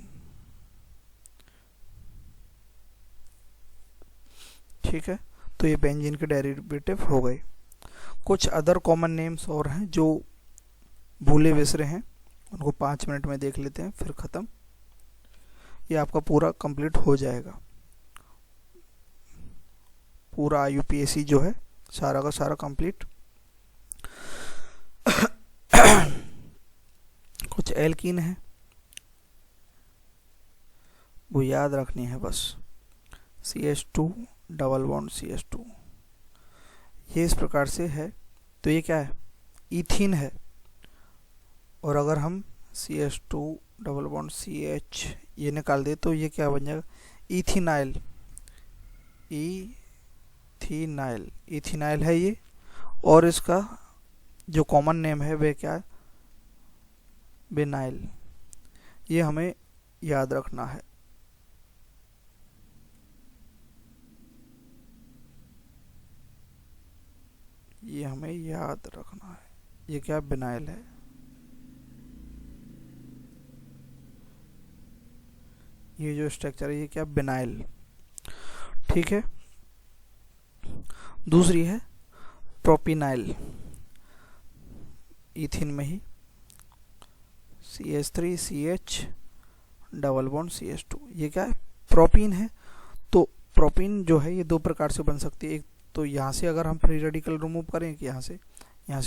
ठीक है, तो ये बेंजीन के डेरिवेटिव हो गए। कुछ अदर कॉमन नेम्स और हैं जो भूले बिसरे हैं, उनको 5 मिनट में देख लेते हैं, फिर ख़त्म। ये आपका पूरा कंप्लीट हो जाएगा, पूरा IUPAC जो है सारा का सारा कंप्लीट। कुछ एल्कीन है वो याद रखनी है बस, CH2 डबल बॉन्ड CH2, ये इस प्रकार से है। तो ये क्या है, इथीन है। और अगर हम CH2 डबल बॉन्ड CH ये निकाल दे तो ये क्या बन जाएगा, इथिनाइल, इथिनाइल, इथिनाइल है ये। और इसका जो कॉमन नेम है वे क्या है, बेनाइल। ये हमें याद रखना है। ये हमें याद रखना है, ये क्या बेनाइल है। ये जो स्ट्रक्चर है ये क्या, बेनाइल। ठीक है, दूसरी है प्रोपिनाइल, इथिन में ही CH3 CH double bond CH2, ये क्या है, प्रोपीन है। तो प्रोपीन जो है ये दो प्रकार से बन सकती है। एक तो यहाँ से अगर हम फ्री रेडिकल रिमूव करें कि यहाँ से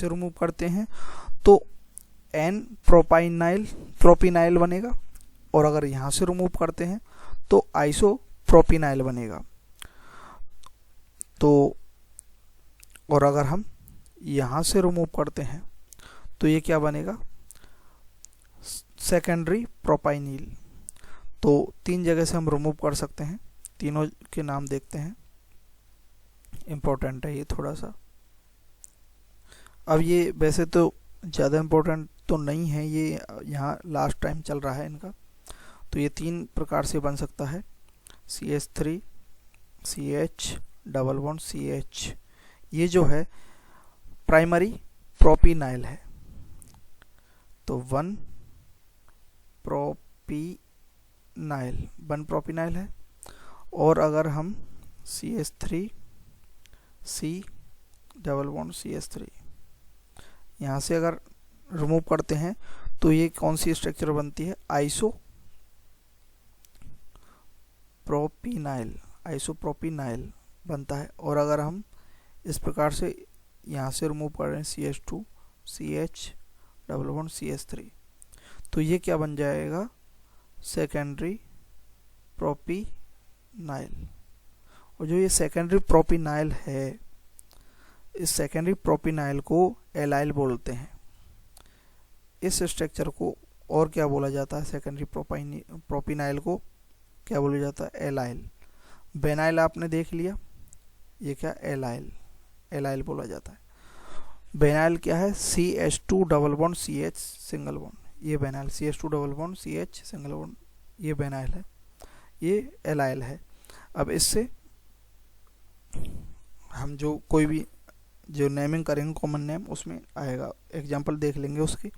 रिमूव करते हैं तो N प्रोपाइनाइल प्रोपिनाइल बनेगा, और अगर यहाँ से रिमूव करते हैं तो आइसोप्रोपिनाइल बनेगा। तो और अगर हम यहाँ से रिमूव करते हैं तो ये क्या बनेगा, सेकेंडरी प्रोपाइनिल। तो 3 जगह से हम रिमूव कर सकते हैं, तीनों के नाम देखते हैं, इम्पोर्टेंट है ये थोड़ा सा। अब ये वैसे तो ज़्यादा इम्पोर्टेंट तो नहीं है, ये यहाँ लास्ट टाइम चल रहा है इनका। तो ये 3 प्रकार से बन सकता है, CH3 CH double bond CH। ये जो है प्राइमरी प्रोपिनाइल है, तो 1 प्रोपिनाइल है। और अगर हम CH3 C double bond CH3 यहाँ से अगर रिमूव करते हैं तो ये कौन सी स्ट्रक्चर बनती है, आइसोप्रोपिनाइल बनता है। और अगर हम इस प्रकार से यहाँ से रिमूव कर रहे हैं CH2 CH double bond CH3, तो ये क्या बन जाएगा, सेकेंडरी प्रोपिनाइल। और जो ये सेकेंडरी प्रोपिनाइल है, इस सेकेंडरी प्रोपिनाइल को एलाइल बोलते हैं। इस स्ट्रक्चर को और क्या बोला जाता है, सेकेंडरी प्रोपिनाइल को क्या बोला जाता है, एलाइल। बेनाइल आपने देख लिया, ये क्या, एलाइल बोला जाता है। बेनाइल क्या है, CH2 double bond CH single bond, ये बेनाइल, CH2 double bond CH single bond, ये बेनाइल है, ये एलाइल है। अब इससे हम जो कोई भी जो नेमिंग करेंगे कॉमन नेम उसमें आएगा। एग्जांपल देख लेंगे, उसकी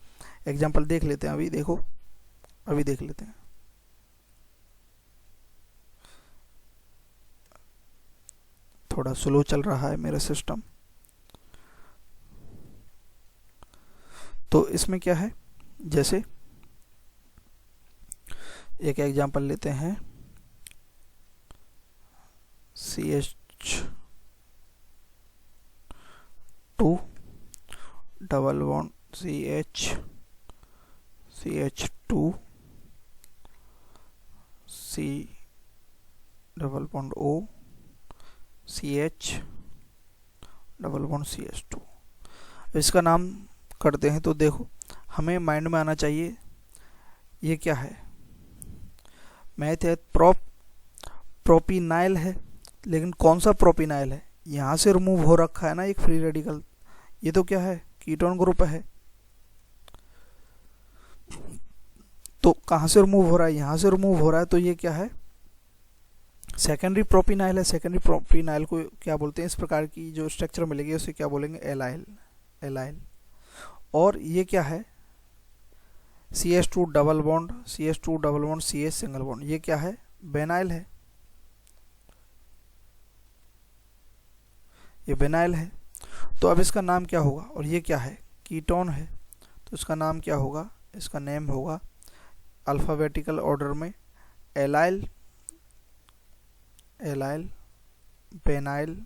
एग्जांपल देख लेते हैं। अभी देखो, अभी देख लेते हैं। थोड़ा स्लो चल रहा है मेरा सिस्टम। तो इसमें क्या है, जैसे एक एग्जांपल लेते हैं, CH2 double bond CH2 C double bond O CH double bond CH2। इसका नाम करते हैं तो देखो, हमें माइंड में आना चाहिए ये क्या है, मैथ है, प्रोपिनाइल है। लेकिन कौन सा प्रोपिनाइल है, यहाँ से रिमूव हो रखा है ना एक फ्री रेडिकल, ये तो क्या है, कीटोन ग्रुप है। तो कहाँ से रिमूव हो रहा है, यहाँ से रिमूव हो रहा है, तो ये क्या है, सेकेंडरी प्रोपिनाइल है। सेकेंडरी प्रोपिनाइल को क्या बोलते हैं, इस प्रकार की जो स्ट्रक्चर मिलेगी उसे क्या बोलेंगे, एलाइल। और ये क्या है, CH2 double bond CH2 double bond CH single bond, ये क्या है? बेनाइल है, ये बेनाइल है। तो अब इसका नाम क्या होगा? और ये क्या है? कीटोन है, तो इसका नाम क्या होगा? इसका नेम होगा अल्फ़ाबेटिकल ऑर्डर में एलाइल, एलाइल, बेनाइल,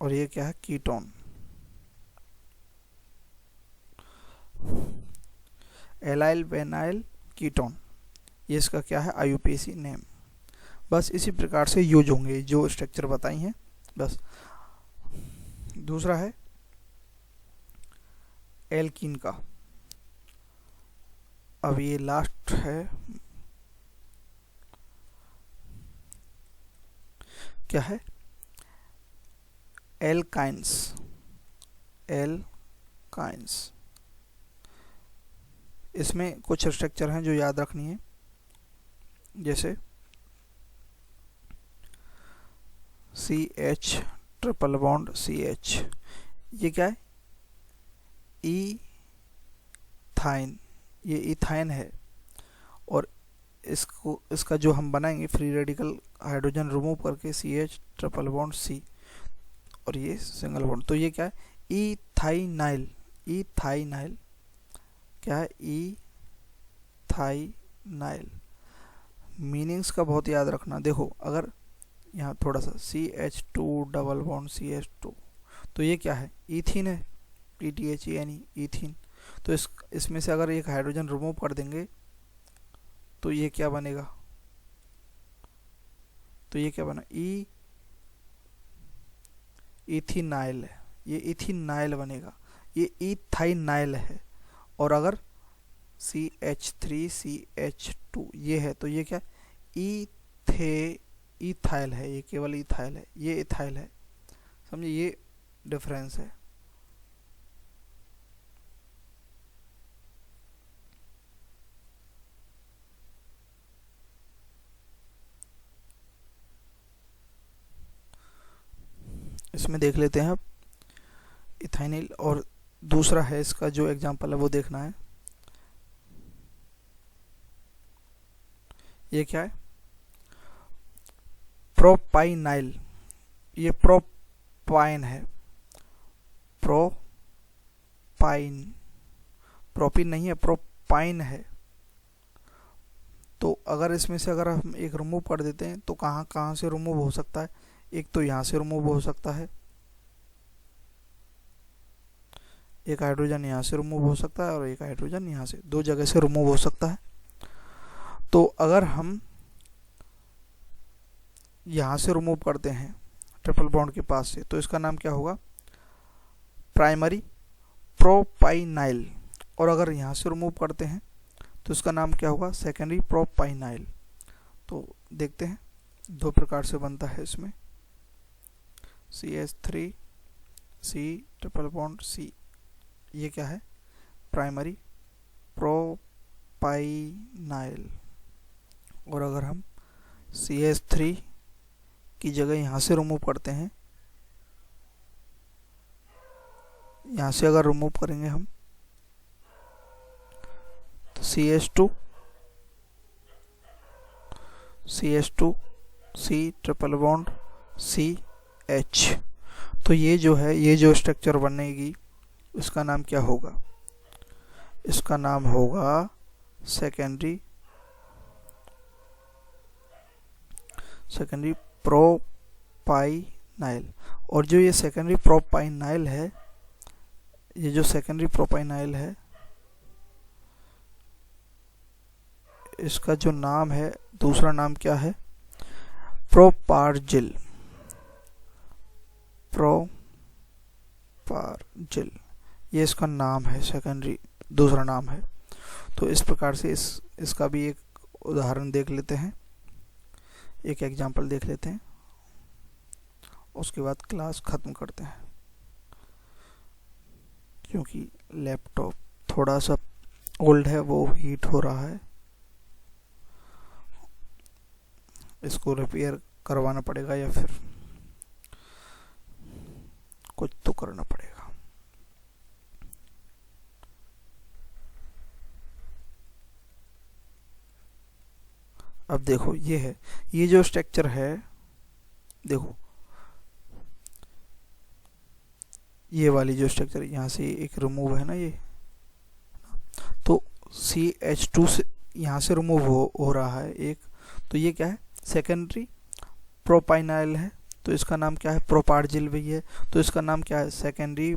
और ये क्या है? कीटोन। एलाइल बेनाइल कीटोन, ये इसका क्या है? IUPAC name. बस इसी प्रकार से यूज होंगे जो स्ट्रक्चर बताई हैं बस। दूसरा है एल्कीन का, अब ये लास्ट है, क्या है? Alkynes, alkynes. इसमें कुछ स्ट्रक्चर हैं जो याद रखनी है, जैसे CH ट्रिपल बॉन्ड CH, ये क्या है? ईथाइन, ये इथाइन है। और इसका जो हम बनाएंगे फ्री रेडिकल हाइड्रोजन रिमूव करके CH ट्रिपल बॉन्ड C, और ये सिंगल बॉन्ड, तो ये क्या है? इथाइनाइल, इथाइनाइल, क्या है? इथाइनाइल। मीनिंग्स का बहुत याद रखना। देखो अगर यहाँ थोड़ा सा CH2 डबल बॉन्ड CH2, तो ये क्या है? ईथीन है, ETHENE, ईथीन। तो इसमें से अगर एक हाइड्रोजन रिमूव कर देंगे तो ये क्या बनेगा? तो ये क्या बना? इथीनाइल है, ये इथीनाइल बनेगा, ये इथाइनाइल है। और अगर CH3CH2 ये है, तो ये क्या? इथाइल है, ये केवल इथाइल है, ये इथाइल है। समझे? ये डिफरेंस है। इसमें देख लेते हैं अब इथाइनिल, और दूसरा है इसका जो एग्जांपल है वो देखना है। ये क्या है? प्रोपाइनाइल, ये प्रोपाइन है, प्रोपाइन, प्रोपिन नहीं है, प्रोपाइन है। तो अगर इसमें से अगर हम एक रिमूव कर देते हैं तो कहाँ कहाँ से रिमूव हो सकता है? एक तो यहाँ से रिमूव हो सकता है, एक हाइड्रोजन यहाँ से रिमूव हो सकता है, और एक हाइड्रोजन यहाँ से, दो जगह से रिमूव हो सकता है। तो अगर हम यहाँ से रिमूव करते हैं ट्रिपल बॉन्ड के पास से, तो इसका नाम क्या होगा? प्राइमरी प्रोपाइनाइल। और अगर यहाँ से रिमूव करते हैं तो इसका नाम क्या होगा? सेकेंडरी प्रोपाइनाइल। तो देखते हैं, दो प्रकार से बनता है इसमें, CH3C ट्रिपल बॉन्ड C, ये क्या है? प्राइमरी प्रोपाइनाइल। और अगर हम CH3 की जगह यहाँ से रिमूव करते हैं, यहाँ से अगर रिमूव करेंगे हम तो CH2C ट्रिपल बॉन्ड CH, तो ये जो है, ये जो स्ट्रक्चर बनेगी इसका नाम क्या होगा? इसका नाम होगा सेकेंडरी प्रोपाइनाइल। और जो ये सेकेंडरी प्रोपाइनाइल है, ये जो सेकेंडरी प्रोपाइनाइल है, इसका जो नाम है, दूसरा नाम क्या है? प्रोपार्जिल, प्रोपार्जिल, ये इसका नाम है, सेकेंडरी दूसरा नाम है। तो इस प्रकार से इसका भी एक उदाहरण देख लेते हैं, एक एग्जांपल देख लेते हैं, उसके बाद क्लास ख़त्म करते हैं, क्योंकि लैपटॉप थोड़ा सा ओल्ड है, वो हीट हो रहा है। इसको रिपेयर करवाना पड़ेगा या फिर कुछ तो करना पड़ेगा। अब देखो ये है, ये जो स्ट्रक्चर है, देखो ये वाली जो स्ट्रक्चर यहाँ से एक रिमूव है ना, ये तो CH2 से यहाँ से रिमूव हो रहा है एक, तो ये क्या है, सेकेंडरी प्रोपाइनाइल है, तो इसका नाम क्या है, प्रोपार्जिल भी है, तो इसका नाम क्या है, सेकेंडरी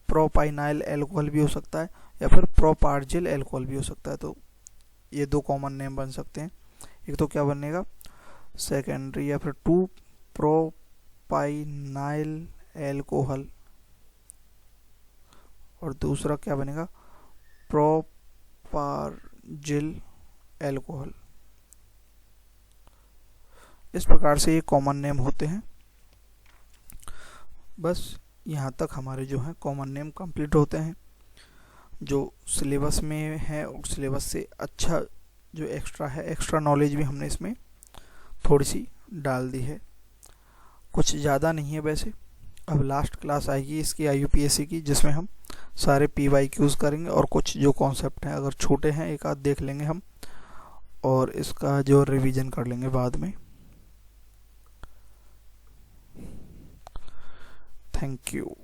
प्रोपाइनाइल एल्कोहल भी हो सकता है या फिर प्रोपार्जिल एल्कोहल भी हो सकता है। तो ये दो कॉमन नेम बन सकते हैं। एक तो क्या बनेगा, सेकेंडरी या फिर 2 प्रोपाइनाइल एल्कोहल, और दूसरा क्या बनेगा, प्रोपार्जिल एल्कोहल। इस प्रकार से ये कॉमन नेम होते हैं। बस यहाँ तक हमारे जो हैं कॉमन नेम कंप्लीट होते हैं। जो सिलेबस में है और सिलेबस से अच्छा जो एक्स्ट्रा है, एक्स्ट्रा नॉलेज भी हमने इसमें थोड़ी सी डाल दी है, कुछ ज़्यादा नहीं है वैसे। अब लास्ट क्लास आएगी इसकी IUPAC की, जिसमें हम सारे PYQs करेंगे और कुछ जो कॉन्सेप्ट हैं अगर छोटे हैं एक आध देख लेंगे हम, और इसका जो रिवीजन कर लेंगे बाद में। Thank you.